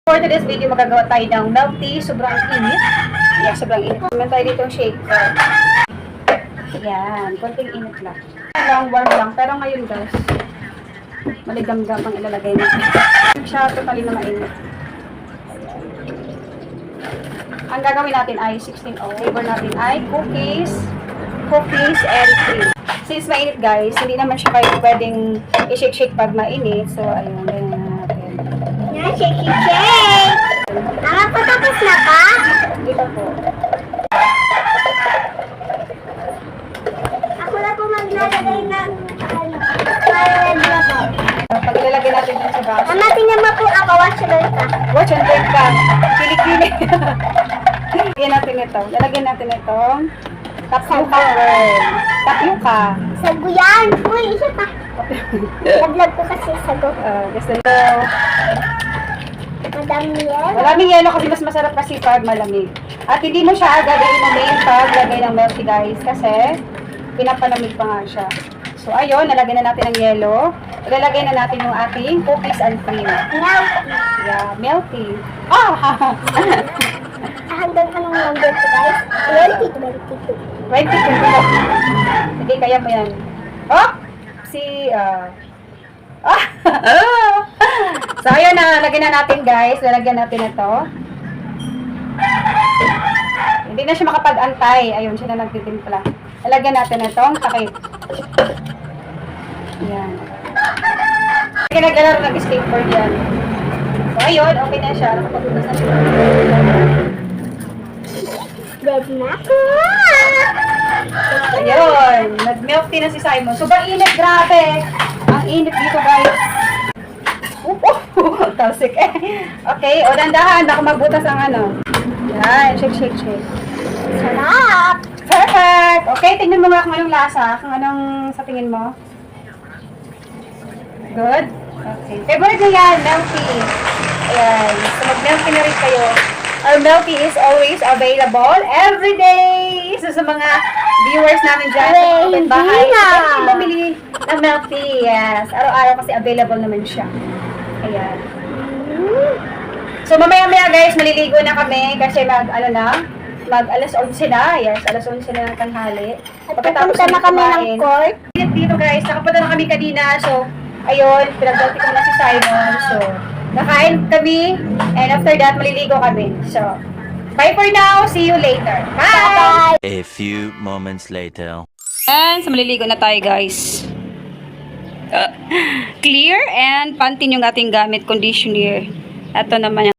For today's video, magagawa tayo ng milk tea. Sobrang init. Yeah, sobrang init. Meron tayo dito shaker. Yan, konting init lang. Warm lang. Pero ngayon guys, maligam-gam ang ilalagay natin. Siya totally na mainit. Ang gagawin natin ay 16 ounce. Flavor natin ay cookies and cream. Since mainit guys, hindi naman siya kayo pwedeng i-shake-shake pag mainit. So, ayun, ganyan na natin. Yan, shake. Patapos na ba? Dito po. Ako na po maglalagay ng para labo. Pag ilalagay natin dun sa box. Mama, tingnan mo po ako. Watch ka. Watch and take ka. Kili-kili. Lagyan natin ito. Lalagyan natin itong tapioca. Tapioca. Sago yan. Uy, isa pa. Nag-vlog ko kasi sago. Gusto nyo. Madami yan. Maraming yelo kasi mas masarap kasi pag malamig. At hindi mo siya agad inumin pag lagay ng milk tea guys. Kasi pinapalamig pa nga siya. So ayun, nalagyan na natin ng yelo. Ilalagay na natin yung ating cookies and cream. Yeah, milk tea. Hanggang anong number to guys? 22. 22. Hindi, kaya mo yan. Oh! So, ayun na. Lagyan na natin, guys. Lalagyan natin ito. Hindi na siya makapag-antay. Ayun, siya na nagtitimpla. Lalagyan natin itong takip. Yan. Kaya naglalaro ng skateboard yan. So, ayun. Okay na siya. Nakapagpunas na siya. Ready na ako. Ayun, nag-milk tea na si Simon. Sobrang init, grabe. Ang init dito, guys. Talsik eh. Okay, o dandahan, baka magbutas ang ano. Yan, shake. Sarap. Perfect! Okay, tingnan mo nga kung anong lasa. Kung anong sa tingin mo. Good? Okay. Favorite na yan, milk tea. Ayan, so mag-milk tea na rin kayo. Our milk tea is always available every day. So sa mga viewers namin dyan sa kapitbahay, pwede bumili ng milk tea. Yes, araw-araw kasi available naman siya. Ayan. So mamaya-maya guys, maliligo na kami kasi mag alas 11 na. Yes, alas 11 na ng tanghali. Pagkatapos na kami ng court. Dito guys, nakapunta na kami kanina. So, ayun, pinagdalti ko na si Simon. So, nakain kami, and after that, maliligo kami. So, bye for now. See you later. Bye! A few moments later. And so, maliligo na tayo, guys. Clear and Pantene yung ating gamit, conditioner. Ito naman yung